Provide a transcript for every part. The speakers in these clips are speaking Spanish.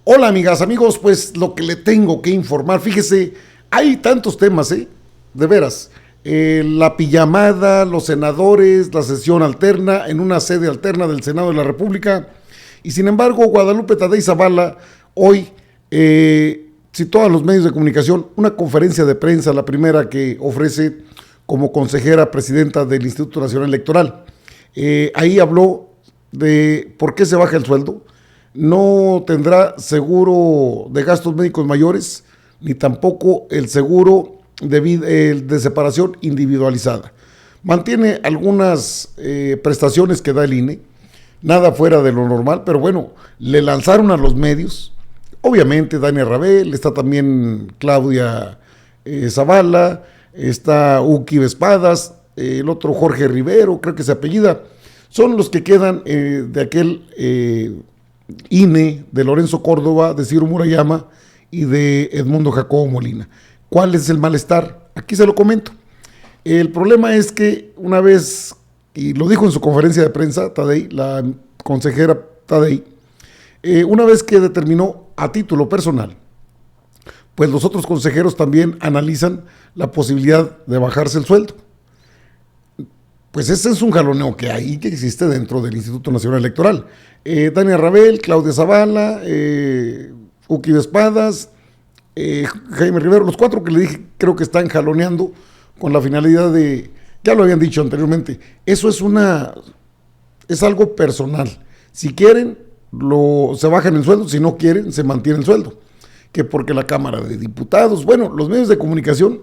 Hola amigas, amigos, pues lo que le tengo que informar, fíjese, hay tantos temas, de veras. La pijamada, los senadores, la sesión alterna en una sede alterna del Senado de la República. Y sin embargo, Guadalupe Tadei Zavala hoy citó a los medios de comunicación una conferencia de prensa, la primera que ofrece como consejera presidenta del Instituto Nacional Electoral. Ahí habló de por qué se baja el sueldo. No tendrá seguro de gastos médicos mayores, ni tampoco el seguro de separación individualizada. Mantiene algunas prestaciones que da el INE, nada fuera de lo normal, pero bueno, le lanzaron a los medios, obviamente Dania Rabel, está también Claudia Zavala, está Uki Vespadas, el otro Jorge Rivero, creo que se apellida, son los que quedan de aquel INE de Lorenzo Córdoba, de Ciro Murayama y de Edmundo Jacobo Molina. ¿Cuál es el malestar? Aquí se lo comento. El problema es que una vez, y lo dijo en su conferencia de prensa Tadei, la consejera Tadei, una vez que determinó a título personal, pues los otros consejeros también analizan la posibilidad de bajarse el sueldo. Pues ese es un jaloneo que hay, que existe dentro del Instituto Nacional Electoral. Dania Rabel, Claudia Zavala, Uki Vespadas, Jaime Rivero, los cuatro que le dije, creo que están jaloneando con la finalidad de, ya lo habían dicho anteriormente, eso es algo personal. Si quieren, se bajan el sueldo, si no quieren, se mantiene el sueldo. Que porque la Cámara de Diputados, bueno, los medios de comunicación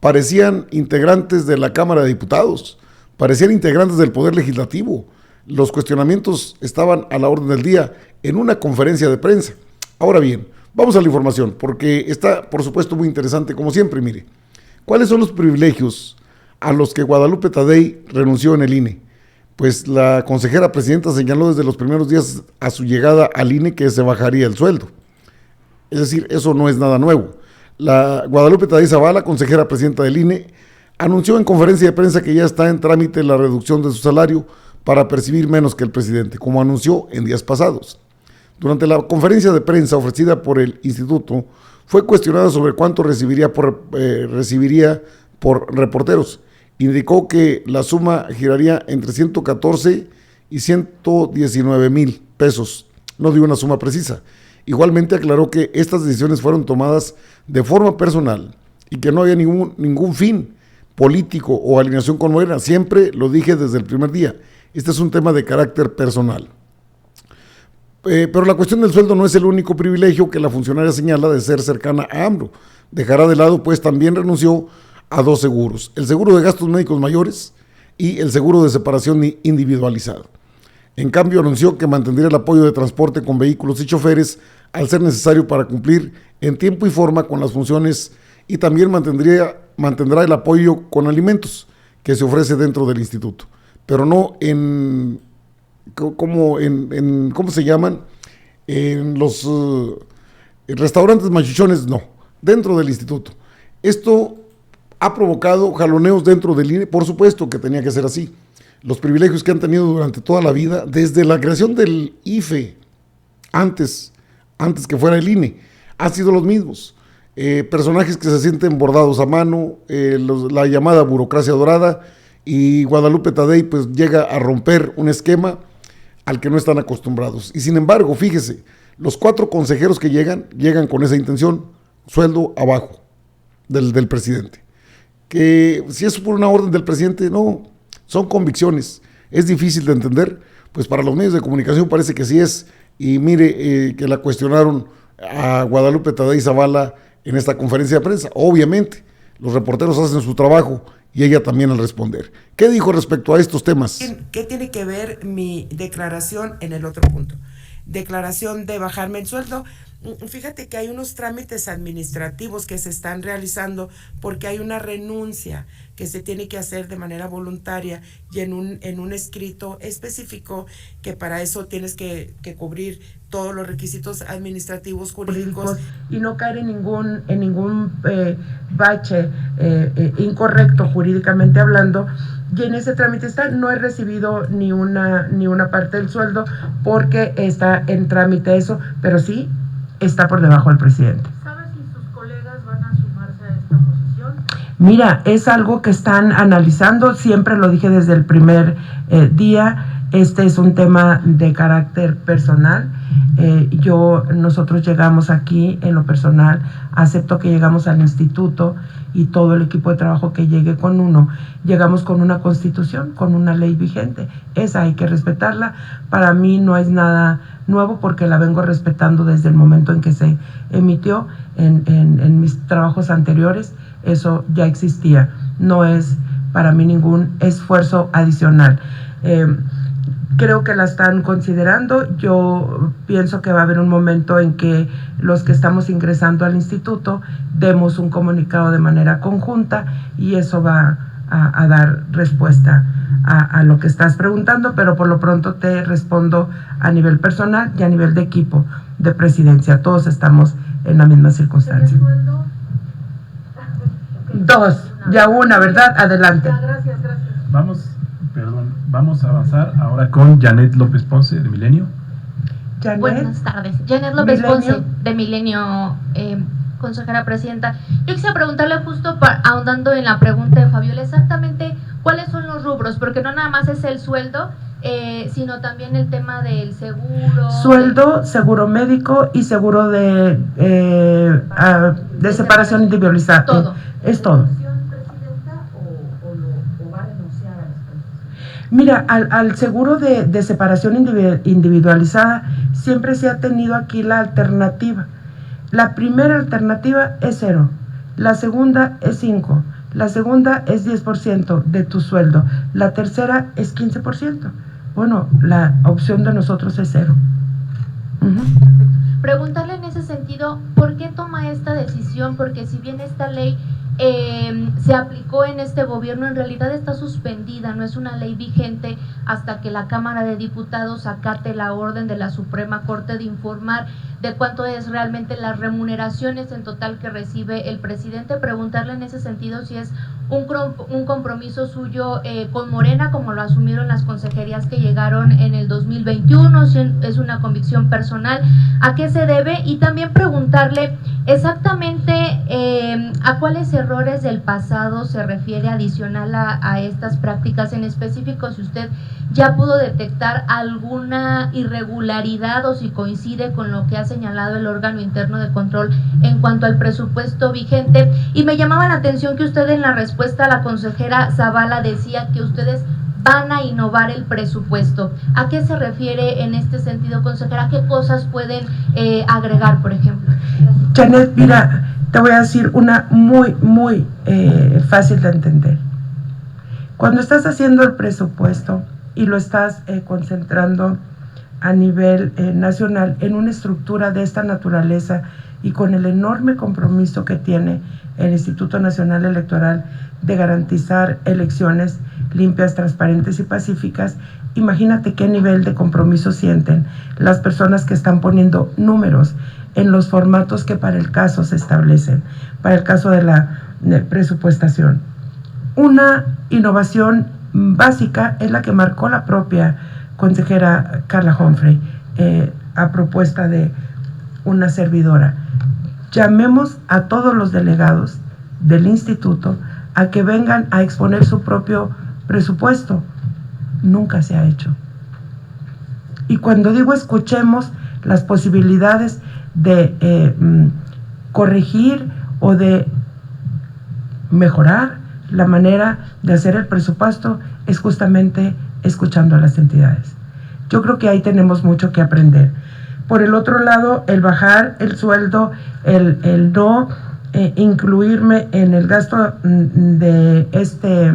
parecían integrantes de la Cámara de Diputados, parecían integrantes del Poder Legislativo. Los cuestionamientos estaban a la orden del día en una conferencia de prensa. Ahora bien, vamos a la información, porque está, por supuesto, muy interesante, como siempre. Mire, ¿cuáles son los privilegios a los que Guadalupe Tadei renunció en el INE? Pues la consejera presidenta señaló desde los primeros días a su llegada al INE que se bajaría el sueldo. Es decir, eso no es nada nuevo. La Guadalupe Tadei Zavala, consejera presidenta del INE, anunció en conferencia de prensa que ya está en trámite la reducción de su salario para percibir menos que el presidente, como anunció en días pasados. Durante la conferencia de prensa ofrecida por el instituto, fue cuestionada sobre cuánto recibiría por reporteros. Indicó que la suma giraría entre 114 y 119 mil pesos. No dio una suma precisa. Igualmente aclaró que estas decisiones fueron tomadas de forma personal y que no había ningún fin político o alineación con Morena. Siempre lo dije desde el primer día. Este es un tema de carácter personal. Pero la cuestión del sueldo no es el único privilegio que la funcionaria señala de ser cercana a AMLO. Dejará de lado, pues también renunció a dos seguros: el seguro de gastos médicos mayores y el seguro de separación individualizado. En cambio, anunció que mantendría el apoyo de transporte con vehículos y choferes al ser necesario para cumplir en tiempo y forma con las funciones, y también mantendrá el apoyo con alimentos que se ofrece dentro del instituto, pero no ¿cómo se llaman? En los restaurantes machuchones, no, dentro del instituto. Esto ha provocado jaloneos dentro del INE, por supuesto que tenía que ser así. Los privilegios que han tenido durante toda la vida, desde la creación del IFE, antes que fuera el INE, han sido los mismos. Personajes que se sienten bordados a mano, la llamada burocracia dorada, y Guadalupe Tadei pues llega a romper un esquema al que no están acostumbrados. Y sin embargo, fíjese, los cuatro consejeros que llegan con esa intención: sueldo abajo del presidente. Que si es por una orden del presidente, no, son convicciones. Es difícil de entender, pues para los medios de comunicación parece que sí es. Y mire que la cuestionaron a Guadalupe Tadei Zavala en esta conferencia de prensa. Obviamente, los reporteros hacen su trabajo y ella también al responder. ¿Qué dijo respecto a estos temas? ¿Qué tiene que ver mi declaración en el otro punto? Declaración de bajarme el sueldo. Fíjate que hay unos trámites administrativos que se están realizando porque hay una renuncia que se tiene que hacer de manera voluntaria y en un escrito específico, que para eso tienes que cubrir todos los requisitos administrativos, jurídicos, y no caer en ningún bache incorrecto jurídicamente hablando. Y en ese trámite no he recibido ni una parte del sueldo porque está en trámite eso, pero sí está por debajo del presidente. ¿Sabes si sus colegas van a sumarse a esta posición? Mira, es algo que están analizando, siempre lo dije desde el primer día, este es un tema de carácter personal. Nosotros llegamos aquí en lo personal, acepto que llegamos al instituto y todo el equipo de trabajo que llegue con uno, llegamos con una constitución, con una ley vigente, esa hay que respetarla. Para mí no es nada nuevo porque la vengo respetando desde el momento en que se emitió. En mis trabajos anteriores eso ya existía, no es para mí ningún esfuerzo adicional. Creo que la están considerando. Yo pienso que va a haber un momento en que los que estamos ingresando al instituto demos un comunicado de manera conjunta y eso va a dar respuesta a lo que estás preguntando, pero por lo pronto te respondo a nivel personal y a nivel de equipo de presidencia. Todos estamos en la misma circunstancia. Dos, ya una, ¿verdad? Adelante. Gracias. Vamos a avanzar ahora con Janet López Ponce, de Milenio. Janet. Buenas tardes. Janet López Milenio. Ponce, de Milenio, consejera presidenta. Yo quisiera preguntarle justo, ahondando en la pregunta de Fabiola, exactamente cuáles son los rubros, porque no nada más es el sueldo, sino también el tema del seguro. Sueldo, seguro médico y seguro de separación individualizada. Todo. Es todo. ¿Presidenta o va a renunciar a las prestaciones? Mira, al seguro de separación individualizada siempre se ha tenido aquí la alternativa. La primera alternativa es 0, la segunda es 5, la segunda es 10% de tu sueldo, la tercera es 15%. Bueno, la opción de nosotros es 0. Preguntarle en ese sentido, ¿por qué toma esta decisión? Porque si bien esta ley se aplicó en este gobierno, en realidad está suspendida, no es una ley vigente hasta que la Cámara de Diputados acate la orden de la Suprema Corte de informar de cuánto es realmente las remuneraciones en total que recibe el presidente. Preguntarle en ese sentido si es un compromiso suyo con Morena, como lo asumieron las consejerías que llegaron en el 2021, si es una convicción personal, a qué se debe, y también preguntarle exactamente a cuáles errores del pasado se refiere adicional a estas prácticas, en específico si usted ya pudo detectar alguna irregularidad o si coincide con lo que ha señalado el órgano interno de control en cuanto al presupuesto vigente. Y me llamaba la atención que usted en la respuesta a la consejera Zavala decía que ustedes van a innovar el presupuesto. ¿A qué se refiere en este sentido, consejera? ¿Qué cosas pueden agregar, por ejemplo? Janet, mira, te voy a decir una muy fácil de entender. Cuando estás haciendo el presupuesto y lo estás concentrando a nivel nacional en una estructura de esta naturaleza y con el enorme compromiso que tiene el Instituto Nacional Electoral de garantizar elecciones limpias, transparentes y pacíficas, imagínate qué nivel de compromiso sienten las personas que están poniendo números en los formatos que para el caso se establecen, para el caso de la presupuestación. Una innovación básica es la que marcó la propia consejera Carla Humphrey a propuesta de una servidora. Llamemos a todos los delegados del instituto a que vengan a exponer su propio presupuesto. Nunca se ha hecho. Y cuando digo escuchemos las posibilidades de corregir o de mejorar la manera de hacer el presupuesto, es justamente escuchando a las entidades. Yo creo que ahí tenemos mucho que aprender. Por el otro lado, el bajar el sueldo, el no incluirme en el gasto de este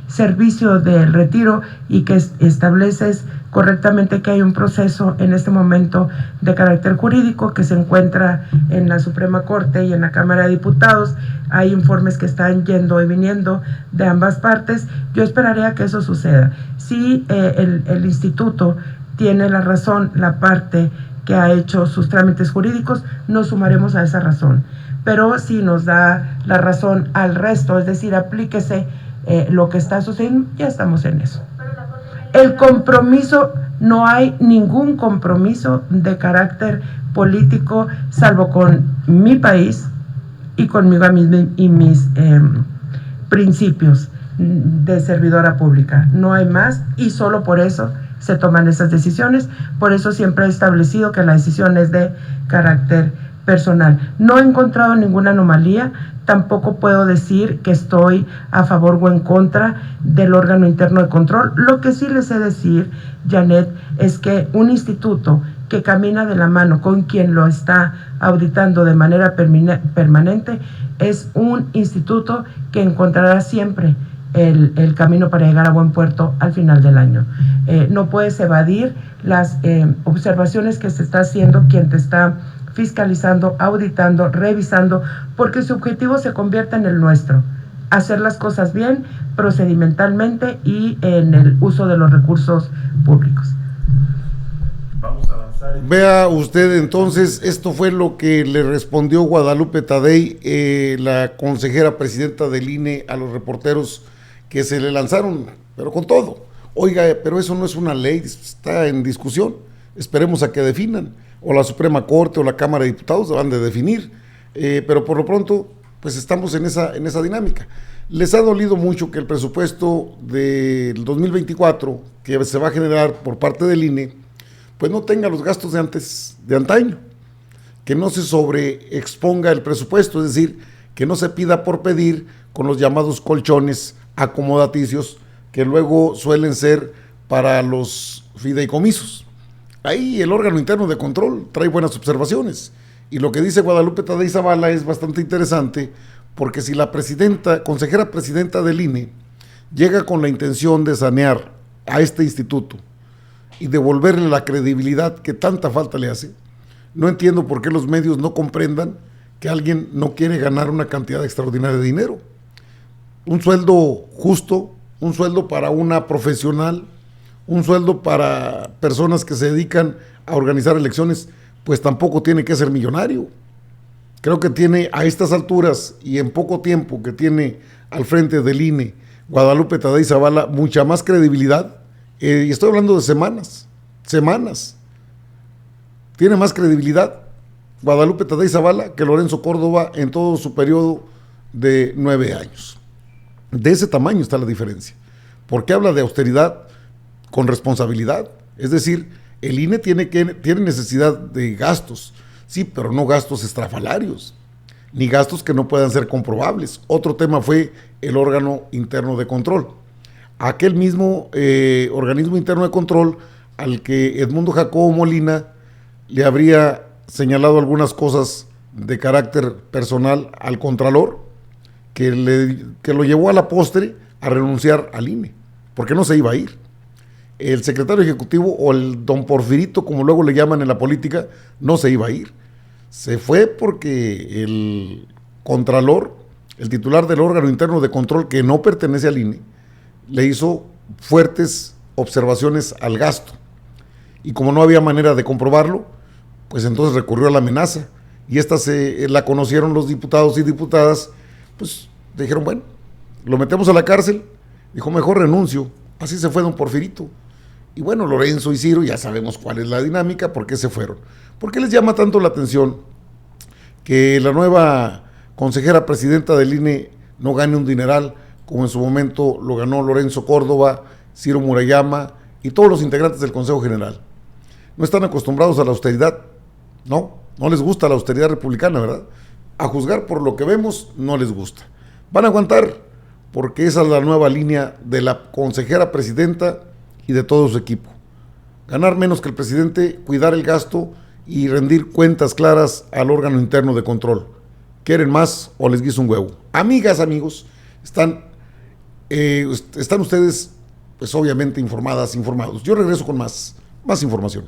servicio del retiro y que estableces correctamente que hay un proceso en este momento de carácter jurídico que se encuentra en la Suprema Corte y en la Cámara de Diputados. Hay informes que están yendo y viniendo de ambas partes. Yo esperaría a que eso suceda. Si el instituto tiene la razón, la parte que ha hecho sus trámites jurídicos, nos sumaremos a esa razón. Pero si nos da la razón al resto, es decir, aplíquese lo que está sucediendo, ya estamos en eso. El compromiso, No hay ningún compromiso de carácter político, salvo con mi país y conmigo misma y mis principios de servidora pública. No hay más, y solo por eso se toman esas decisiones. Por eso siempre he establecido que la decisión es de carácter personal. No he encontrado ninguna anomalía. Tampoco puedo decir que estoy a favor o en contra del órgano interno de control. Lo que sí les sé decir, Janet, es que un instituto que camina de la mano con quien lo está auditando de manera permanente es un instituto que encontrará siempre el camino para llegar a buen puerto al final del año. No puedes evadir las observaciones que se está haciendo quien te está fiscalizando, auditando, revisando, porque su objetivo se convierte en el nuestro: hacer las cosas bien, procedimentalmente y en el uso de los recursos públicos. Vamos a avanzar. Vea usted, entonces, esto fue lo que le respondió Guadalupe Tadei, la consejera presidenta del INE, a los reporteros que se le lanzaron, pero con todo. Oiga, pero eso no es una ley, está en discusión, esperemos a que definan, o la Suprema Corte o la Cámara de Diputados van de definir, pero por lo pronto, pues estamos en esa dinámica. Les ha dolido mucho que el presupuesto del 2024, que se va a generar por parte del INE, pues no tenga los gastos de antaño, que no se sobreexponga el presupuesto, es decir, que no se pida por pedir con los llamados colchones acomodaticios que luego suelen ser para los fideicomisos. Ahí el órgano interno de control trae buenas observaciones, y lo que dice Guadalupe Tadei Zavala es bastante interesante, porque si la consejera presidenta del INE llega con la intención de sanear a este instituto y devolverle la credibilidad que tanta falta le hace, no entiendo por qué los medios no comprendan que alguien no quiere ganar una cantidad extraordinaria de dinero. Un sueldo justo, un sueldo para una profesional, un sueldo para personas que se dedican a organizar elecciones, pues tampoco tiene que ser millonario. Creo que tiene, a estas alturas y en poco tiempo que tiene al frente del INE Guadalupe Tadei Zavala, mucha más credibilidad, y estoy hablando de semanas. Tiene más credibilidad Guadalupe Tadei Zavala que Lorenzo Córdoba en todo su periodo de 9 años. De ese tamaño está la diferencia, porque habla de austeridad con responsabilidad. Es decir, el INE tiene necesidad de gastos, sí, pero no gastos estrafalarios, ni gastos que no puedan ser comprobables. Otro tema fue el órgano interno de control. Aquel mismo organismo interno de control al que Edmundo Jacobo Molina le habría señalado algunas cosas de carácter personal al Contralor, que lo llevó a la postre a renunciar al INE, porque no se iba a ir. El secretario ejecutivo, o el don Porfirito, como luego le llaman en la política, no se iba a ir. Se fue porque el Contralor, el titular del órgano interno de control que no pertenece al INE, le hizo fuertes observaciones al gasto. Y como no había manera de comprobarlo, pues entonces recurrió a la amenaza. Y esta la conocieron los diputados y diputadas, pues dijeron, bueno, lo metemos a la cárcel. Dijo, mejor renuncio. Así se fue don Porfirito. Y bueno, Lorenzo y Ciro, ya sabemos cuál es la dinámica, por qué se fueron. ¿Por qué les llama tanto la atención que la nueva consejera presidenta del INE no gane un dineral, como en su momento lo ganó Lorenzo Córdoba, Ciro Murayama y todos los integrantes del Consejo General? No están acostumbrados a la austeridad, no les gusta la austeridad republicana, ¿verdad? A juzgar por lo que vemos, no les gusta. Van a aguantar, porque esa es la nueva línea de la consejera presidenta y de todo su equipo. Ganar menos que el presidente, cuidar el gasto y rendir cuentas claras al órgano interno de control. ¿Quieren más o les guiso un huevo? Amigas, amigos, están ustedes, pues obviamente informados. Yo regreso con más información.